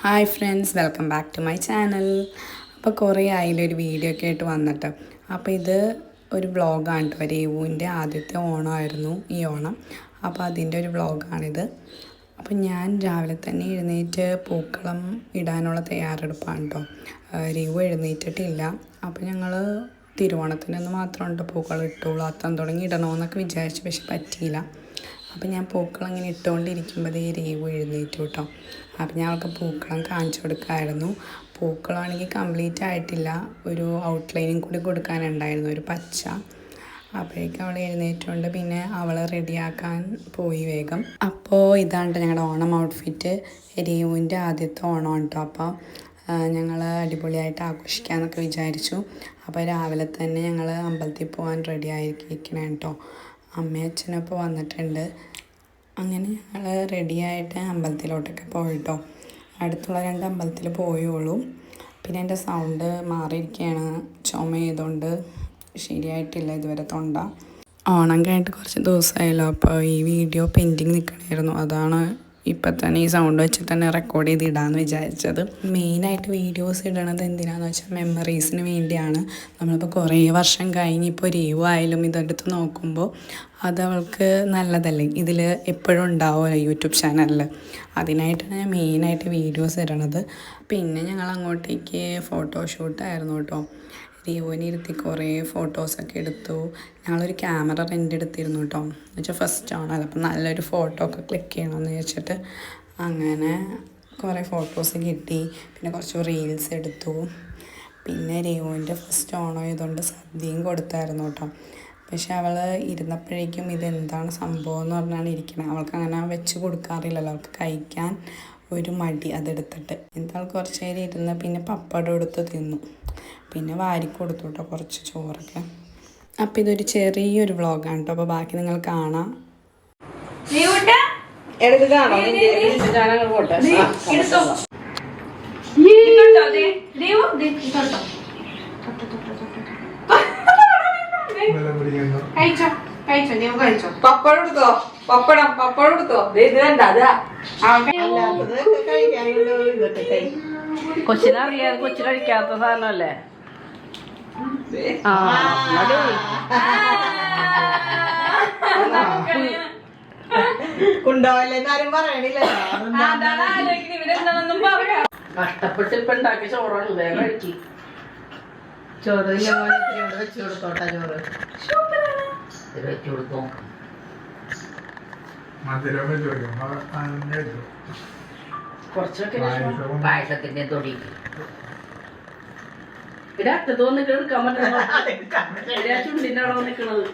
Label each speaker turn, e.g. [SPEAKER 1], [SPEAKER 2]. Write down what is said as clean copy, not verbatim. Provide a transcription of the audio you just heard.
[SPEAKER 1] Hi friends, welcome back to my channel. അപ്പോൾ കുറേ ആയില്ലൊരു video ഒക്കെ ആയിട്ട് വന്നിട്ട്. അപ്പോൾ ഇത് ഒരു വ്ളോഗാണ് കേട്ടോ. രേവുവിൻ്റെ ആദ്യത്തെ ഓണമായിരുന്നു ഈ ഓണം. അപ്പോൾ അതിൻ്റെ ഒരു വ്ളോഗാണിത്. അപ്പോൾ ഞാൻ രാവിലെ തന്നെ എഴുന്നേറ്റ് പൂക്കളം ഇടാനുള്ള തയ്യാറെടുപ്പാണ് കേട്ടോ. രേവു എഴുന്നേറ്റിട്ടില്ല. അപ്പോൾ ഞങ്ങൾ തിരുവോണത്തിനൊന്ന് മാത്രം പൂക്കളം ഇട്ടുള്ളൂ. അത്തം തുടങ്ങി ഇടണമെന്നൊക്കെ വിചാരിച്ചു, പക്ഷെ പറ്റിയില്ല. അപ്പോൾ ഞാൻ പൂക്കളം ഇങ്ങനെ ഇട്ടുകൊണ്ടിരിക്കുമ്പോൾ രേവു എഴുന്നേറ്റു കേട്ടോ. അപ്പോൾ ഞാൻ അവൾക്ക് പൂക്കളം കാണിച്ചു കൊടുക്കാമായിരുന്നു. പൂക്കളമാണെങ്കിൽ കംപ്ലീറ്റ് ആയിട്ടില്ല, ഒരു ഔട്ട്ലൈനും കൂടി കൊടുക്കാനുണ്ടായിരുന്നു, ഒരു പച്ച. അപ്പോഴേക്കും അവൾ എഴുന്നേറ്റുകൊണ്ട് പിന്നെ അവൾ റെഡിയാക്കാൻ പോയി വേഗം. അപ്പോൾ ഇതാണ് ഞങ്ങളുടെ ഓണം ഔട്ട്ഫിറ്റ്. രേവുവിൻ്റെ ആദ്യത്തെ ഓണം കേട്ടോ. അപ്പോൾ ഞങ്ങൾ അടിപൊളിയായിട്ട് ആഘോഷിക്കാമെന്നൊക്കെ വിചാരിച്ചു. അപ്പോൾ രാവിലെ തന്നെ ഞങ്ങൾ അമ്പലത്തിൽ പോകാൻ റെഡി ആയിരിക്കണം കേട്ടോ. അമ്മയും അച്ഛനപ്പോൾ വന്നിട്ടുണ്ട്. അങ്ങനെ ഞങ്ങൾ റെഡിയായിട്ട് അമ്പലത്തിലോട്ടൊക്കെ പോയിട്ടോ. അടുത്തുള്ള 2 അമ്പലത്തിൽ പോയുള്ളൂ. പിന്നെ എൻ്റെ സൗണ്ട് മാറിയിരിക്കുകയാണ്, ചുമ ചെയ്തുകൊണ്ട് ശരിയായിട്ടില്ല ഇതുവരെ തൊണ്ട. ഓണം കഴിഞ്ഞിട്ട് കുറച്ച് ദിവസമായല്ലോ. അപ്പോൾ ഈ വീഡിയോ പെൻഡിങ് നിൽക്കണമായിരുന്നു. അതാണ് ഇപ്പം തന്നെ ഈ സൗണ്ട് വെച്ചിട്ട് തന്നെ റെക്കോർഡ് ചെയ്ത് ഇടാമെന്ന് വിചാരിച്ചത്. മെയിനായിട്ട് വീഡിയോസ് ഇടണത് എന്തിനാണെന്ന് വെച്ചാൽ മെമ്മറീസിന് വേണ്ടിയാണ്. നമ്മളിപ്പോൾ കുറേ വർഷം കഴിഞ്ഞ് ഇപ്പോൾ രേവു ആയാലും ഇതെടുത്ത് നോക്കുമ്പോൾ അതവൾക്ക് നല്ലതല്ലേ, ഇതിൽ എപ്പോഴും ഉണ്ടാവുമല്ലോ യൂട്യൂബ് ചാനലിൽ. അതിനായിട്ടാണ് ഞാൻ മെയിനായിട്ട് വീഡിയോസ് ഇടണത്. പിന്നെ ഞങ്ങൾ അങ്ങോട്ടേക്ക് ഫോട്ടോഷൂട്ടായിരുന്നു കേട്ടോ. രേവുവിനെ ഇരുത്തി കുറേ ഫോട്ടോസൊക്കെ എടുത്തു. ഞങ്ങളൊരു ക്യാമറ റെൻ്റ് എടുത്തിരുന്നു കേട്ടോ. എന്ന് വെച്ചാൽ ഫസ്റ്റ് ആണല്ലോ, അപ്പം നല്ലൊരു ഫോട്ടോ ഒക്കെ ക്ലിക്ക് ചെയ്യണമെന്ന് വെച്ചിട്ട് അങ്ങനെ കുറേ ഫോട്ടോസ് കിട്ടി. പിന്നെ കുറച്ച് റീൽസ് എടുത്തു. പിന്നെ രേവുവിൻ്റെ ഫസ്റ്റ് ഓണം ആയതുകൊണ്ട് സദ്യയും കൊടുത്തായിരുന്നു കേട്ടോ. പക്ഷെ അവൾ ഇരുന്നപ്പോഴേക്കും ഇതെന്താണ് സംഭവം എന്ന് പറഞ്ഞാണ് ഇരിക്കുന്നത്. അവൾക്ക് അങ്ങനെ വെച്ച് കൊടുക്കാറില്ലല്ലോ, അവൾക്ക് കഴിക്കാൻ ഒരു മടി അതെടുത്തിട്ട്. എന്താൾ കുറച്ച് നേരം ഇരുന്ന് പിന്നെ പപ്പടം എടുത്ത് തിന്നു. പിന്നെ വാരി കൊടുത്തു കേട്ടോ കുറച്ച് ചോറൊക്കെ. അപ്പം ഇതൊരു ചെറിയൊരു വ്ളോഗാണ് കേട്ടോ. അപ്പോൾ ബാക്കി നിങ്ങൾ കാണാം.
[SPEAKER 2] പപ്പടം എടുത്തോ, പപ്പടം എടുത്തോ.
[SPEAKER 3] കൊച്ചിനറിയാതെ കൊച്ചു കഴിക്കാത്ത സാധനമല്ലേ.
[SPEAKER 2] കൊണ്ടോവല്ലെന്നാരും പറയണില്ല.
[SPEAKER 3] കഷ്ടപ്പെട്ട് ഇപ്പൊ ഉണ്ടാക്കിയ ചോറാണ്, വേഗം കഴിച്ചു.
[SPEAKER 2] ചോറ് വെച്ചു കൊടുത്തോട്ടാ. ചോറ്
[SPEAKER 3] വെച്ചു കൊടുത്തോ. കുറച്ചൊക്കെ പായസത്തിന്റെ തൊടി ഇവിടെ അറ്റത്ത് വന്നിട്ട് എടുക്കാൻ പറ്റുന്ന ചുണ്ടിന്റെ അവിടെ നിൽക്കണത്.